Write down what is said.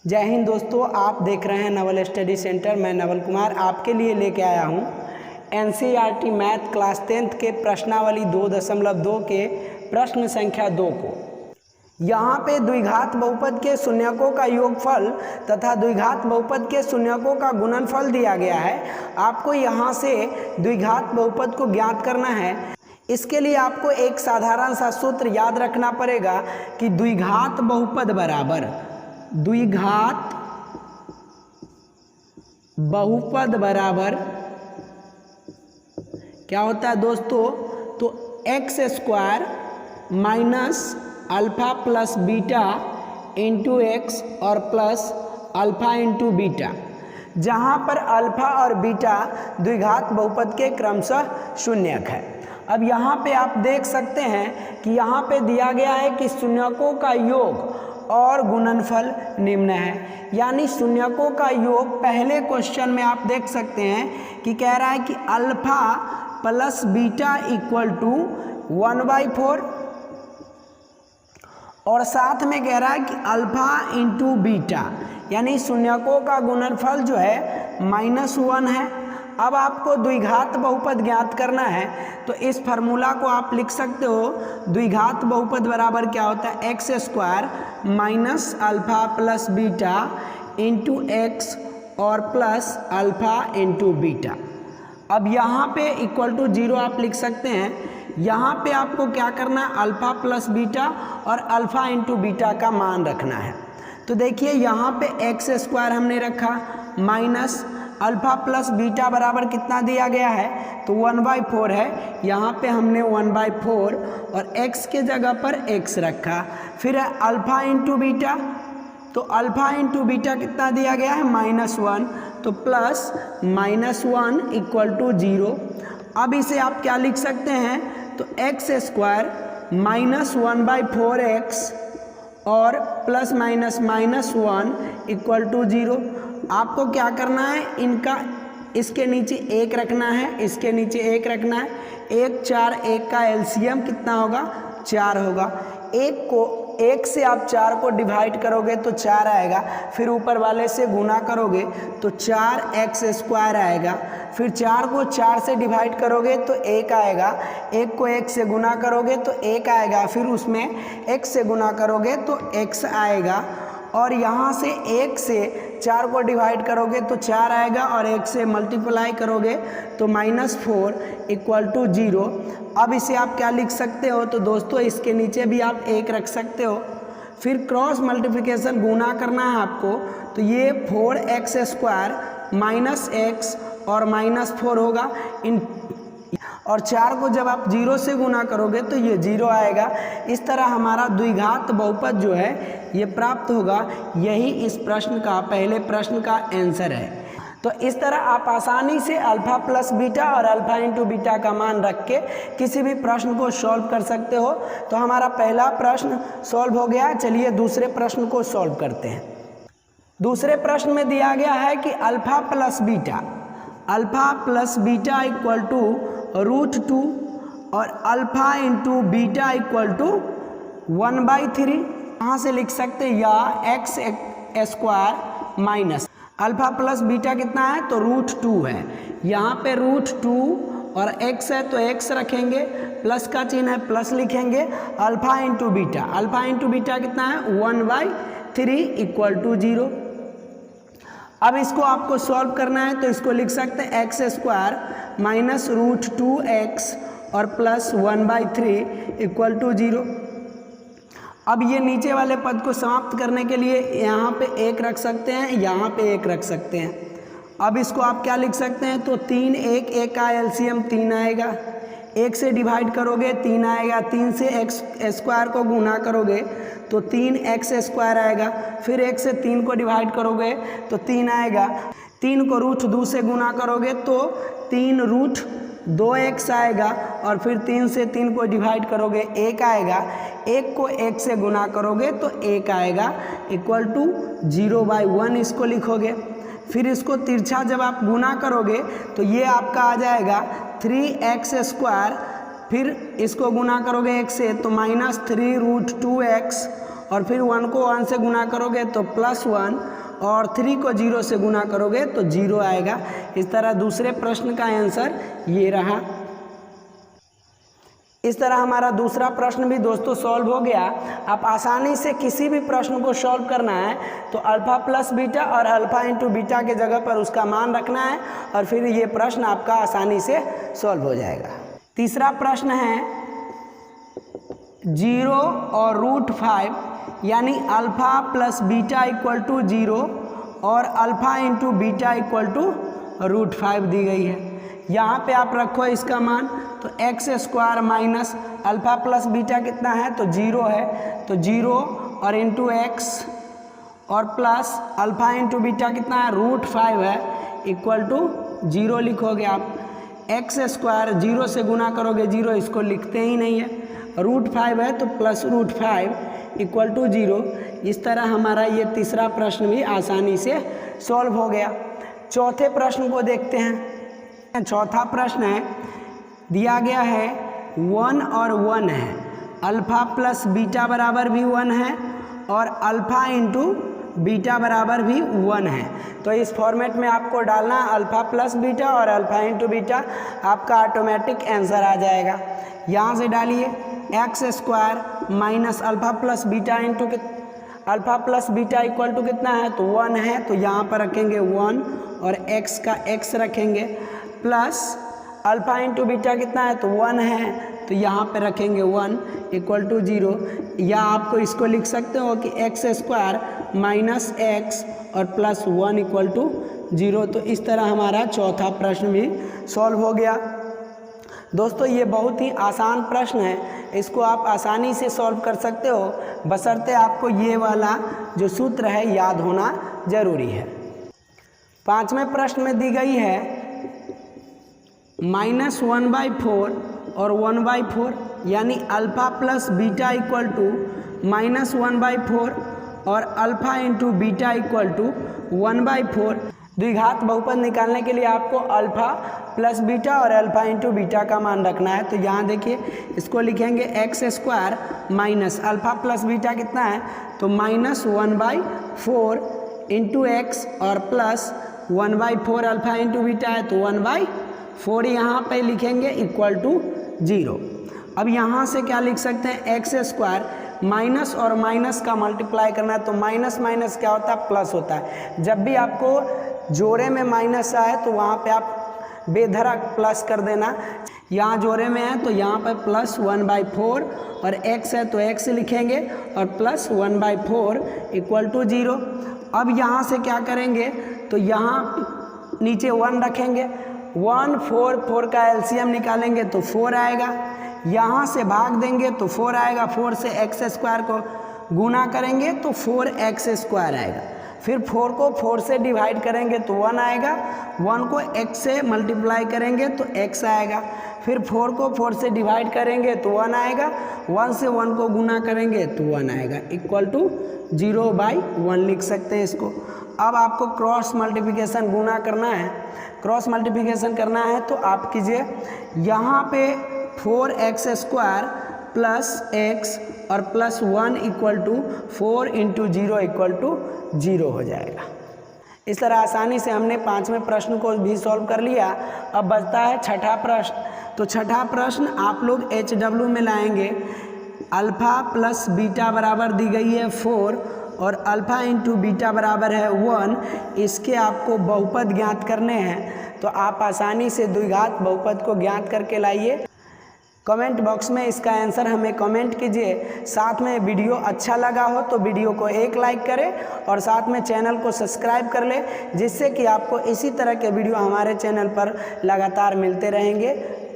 जय हिंद दोस्तों, आप देख रहे हैं नवल स्टडी सेंटर। मैं नवल कुमार आपके लिए लेके आया हूँ एनसीईआरटी मैथ क्लास 10th के प्रश्नावली 2.2 के प्रश्न संख्या 2 को। यहाँ पे द्विघात बहुपद के शून्यकों का योगफल तथा द्विघात बहुपद के शून्यकों का गुणनफल दिया गया है। आपको यहाँ से द्विघात बहुपद को ज्ञात करना है। इसके लिए आपको एक साधारण सा सूत्र याद रखना पड़ेगा कि द्विघात बहुपद बराबर क्या होता है दोस्तों, तो x square minus alpha plus beta into x और प्लस अल्फा इंटू बीटा, जहाँ पर अल्फा और बीटा द्विघात बहुपद के क्रमशः शून्यक है। अब यहाँ पे आप देख सकते हैं कि यहाँ पे दिया गया है कि शून्यकों का योग और गुणनफल निम्न है, यानी शून्यकों का योग। पहले क्वेश्चन में आप देख सकते हैं कि कह रहा है कि alpha plus beta equal to 1/4 और साथ में कह रहा है कि अल्फा इंटू बीटा, यानी शून्यकों का गुणनफल जो है -1 है। अब आपको द्विघात बहुपद ज्ञात करना है, तो इस फार्मूला को आप लिख सकते हो। द्विघात बहुपद बराबर क्या होता है, x square minus alpha plus beta into x और प्लस अल्फा इंटू बीटा। अब यहाँ पे इक्वल टू 0 आप लिख सकते हैं। यहाँ पे आपको क्या करना है, अल्फा प्लस बीटा और अल्फा इंटू बीटा का मान रखना है। तो देखिए यहाँ पे एक्स स्क्वायर हमने रखा माइनस अल्फा प्लस बीटा बराबर कितना दिया गया है, तो 1/4 है। यहाँ पे हमने 1/4 और x के जगह पर x रखा। फिर है अल्फा इंटू बीटा, तो अल्फा इंटू बीटा कितना दिया गया है, -1, तो प्लस -1 इक्वल टू 0। अब इसे आप क्या लिख सकते हैं, तो एक्स स्क्वायर माइनस 1/4x और प्लस माइनस -1 इक्वल टू 0। आपको क्या करना है, इनका इसके नीचे 1 रखना है, इसके नीचे 1 रखना है। 1 4 1 का एलसीएम कितना होगा, 4 होगा। 1 से आप 4 को डिवाइड करोगे तो 4 आएगा। फिर ऊपर वाले से गुना करोगे तो 4x स्क्वायर आएगा। फिर 4 को 4 से डिवाइड करोगे तो 1 आएगा। 1 को 1 से गुना करोगे तो 1 आएगा। फिर उसमें x से गुना करोगे तो x आएगा। और यहाँ से 1 से 4 को डिवाइड करोगे तो 4 आएगा और 1 से मल्टीप्लाई करोगे तो -4 इक्वल टू 0। अब इसे आप क्या लिख सकते हो, तो दोस्तों इसके नीचे भी आप 1 रख सकते हो। फिर क्रॉस मल्टीप्लिकेशन गुना करना है आपको, तो ये 4x स्क्वायर माइनस x और -4 होगा। और 4 को जब आप 0 से गुना करोगे तो ये 0 आएगा। इस तरह हमारा द्विघात बहुपद जो है ये प्राप्त होगा। यही इस प्रश्न का, पहले प्रश्न का आंसर है। तो इस तरह आप आसानी से अल्फा प्लस बीटा और अल्फा इंटू बीटा का मान रख के किसी भी प्रश्न को सॉल्व कर सकते हो। तो हमारा पहला प्रश्न सॉल्व हो गया। चलिए दूसरे प्रश्न को सॉल्व करते हैं। दूसरे प्रश्न में दिया गया है कि alpha plus beta equal to √2 और alpha into beta equal to 1/3। यहाँ से लिख सकते हैं, या x square minus alpha plus beta कितना है, तो √2 है। यहाँ पे √2 और x है तो x रखेंगे, प्लस का चिन्ह है प्लस लिखेंगे। अल्फा इंटू बीटा कितना है, 1/3 इक्वल टू 0। अब इसको आपको सॉल्व करना है, तो इसको लिख सकते हैं एक्स स्क्वायर माइनस √2x और प्लस 1/3 इक्वल टू 0। अब ये नीचे वाले पद को समाप्त करने के लिए यहाँ पे 1 रख सकते हैं, यहाँ पे 1 रख सकते हैं। अब इसको आप क्या लिख सकते हैं, तो 3 1 का एलसीएम 3 आएगा। 1 से डिवाइड करोगे 3 आएगा। 3 से एक्स स्क्वायर को गुना करोगे तो 3x स्क्वायर आएगा। फिर 1 से 3 को डिवाइड करोगे तो 3 आएगा। 3 को √2 से गुना करोगे तो 3√2x आएगा। और फिर 3 से 3 को डिवाइड करोगे 1 आएगा। 1 को 1 से गुना करोगे तो 1 आएगा इक्वल टू 0/1 इसको लिखोगे। फिर इसको तिरछा जब आप गुना करोगे तो ये आपका आ जाएगा 3x स्क्वायर। फिर इसको गुना करोगे 1 से तो -3√2x और फिर 1 को 1 से गुना करोगे तो +1 और 3 को 0 से गुना करोगे तो 0 आएगा। इस तरह दूसरे प्रश्न का आंसर ये रहा। इस तरह हमारा दूसरा प्रश्न भी दोस्तों सॉल्व हो गया। आप आसानी से किसी भी प्रश्न को सॉल्व करना है तो अल्फ़ा प्लस बीटा और अल्फ़ा इंटू बीटा के जगह पर उसका मान रखना है और फिर ये प्रश्न आपका आसानी से सॉल्व हो जाएगा। तीसरा प्रश्न है 0 और √5 यानी alpha plus beta equal to 0 और alpha into beta equal to √5 दी गई है। यहाँ पे आप रखो इसका मान, तो x² minus alpha plus beta कितना है तो 0 है, तो 0 और इंटू x और प्लस अल्फ़ा इंटू बीटा कितना है √5 है इक्वल टू 0 लिखोगे आप। x² 0 से गुना करोगे 0, इसको लिखते ही नहीं है, √5 है तो प्लस √5 इक्वल टू 0। इस तरह हमारा ये तीसरा प्रश्न भी आसानी से सॉल्व हो गया। चौथे प्रश्न को देखते हैं। चौथा प्रश्न है, दिया गया है 1 और 1 है, अल्फ़ा प्लस बीटा बराबर भी 1 है और अल्फ़ा इंटू बीटा बराबर भी 1 है। तो इस फॉर्मेट में आपको डालना अल्फ़ा प्लस बीटा और अल्फ़ा इंटू बीटा, आपका ऑटोमेटिक आंसर आ जाएगा। यहाँ से डालिए x² minus alpha plus beta into alpha plus beta equal to कितना है तो 1 है, तो यहाँ पर रखेंगे 1 और x का x रखेंगे, प्लस अल्फ़ा इंटू बीटा कितना है तो 1 है, तो यहाँ पे रखेंगे 1 इक्वल टू 0। या आपको इसको लिख सकते हो कि x² माइनस x और प्लस 1 इक्वल टू 0। तो इस तरह हमारा चौथा प्रश्न भी सॉल्व हो गया। दोस्तों ये बहुत ही आसान प्रश्न है, इसको आप आसानी से सॉल्व कर सकते हो, बशर्ते आपको ये वाला जो सूत्र है याद होना जरूरी है। पांचवें प्रश्न में दी गई है -1/4 और 1/4 यानी alpha plus beta equal to -1/4 और alpha into beta equal to 1/4। द्विघात बहुपद निकालने के लिए आपको अल्फ़ा प्लस बीटा और अल्फ़ा इंटू बीटा का मान रखना है। तो यहाँ देखिए इसको लिखेंगे x² minus alpha plus beta कितना है तो -1/4 इंटू x और प्लस 1/4 अल्फ़ा इंटू बीटा है तो 1/4 यहाँ पे लिखेंगे इक्वल टू 0। अब यहाँ से क्या लिख सकते हैं x² माइनस और माइनस का मल्टीप्लाई करना है, तो माइनस माइनस क्या होता है प्लस होता है। जब भी आपको जोड़े में माइनस आए तो वहाँ पे आप बेधड़क प्लस कर देना। यहाँ जोड़े में है तो यहाँ पर प्लस 1/4 और x है तो x लिखेंगे और प्लस 1/4 इक्वल टू 0। अब यहाँ से क्या करेंगे तो यहाँ नीचे 1 रखेंगे, 1 4 4 का एलसीएम निकालेंगे तो 4 आएगा। यहाँ से भाग देंगे तो 4 आएगा, 4 से x² को गुना करेंगे तो 4x² आएगा। फिर 4 को 4 से डिवाइड करेंगे तो 1 आएगा, 1 को x से मल्टीप्लाई करेंगे तो x आएगा। फिर 4 को 4 से डिवाइड करेंगे तो 1 आएगा, 1 से 1 को गुना करेंगे तो 1 आएगा इक्वल टू 0/1 लिख सकते हैं इसको। अब आपको क्रॉस मल्टीप्लिकेशन गुना करना है, क्रॉस मल्टीप्लिकेशन करना है तो आप कीजिए, यहाँ पे 4x² प्लस x और plus 1 equal to 4 into 0 equal to 0 हो जाएगा। इस तरह आसानी से हमने पांचवें प्रश्न को भी सॉल्व कर लिया। अब बचता है छठा प्रश्न। तो छठा प्रश्न आप लोग HW में लाएंगे, अल्फ़ा प्लस बीटा बराबर दी गई है 4 और अल्फ़ा इंटू बीटा बराबर है 1। इसके आपको बहुपद ज्ञात करने हैं, तो आप आसानी से द्विघात बहुपद को ज्ञात करके लाइए। कमेंट बॉक्स में इसका आंसर हमें कमेंट कीजिए। साथ में वीडियो अच्छा लगा हो तो वीडियो को एक लाइक करें और साथ में चैनल को सब्सक्राइब कर लें, जिससे कि आपको इसी तरह के वीडियो हमारे चैनल पर लगातार मिलते रहेंगे।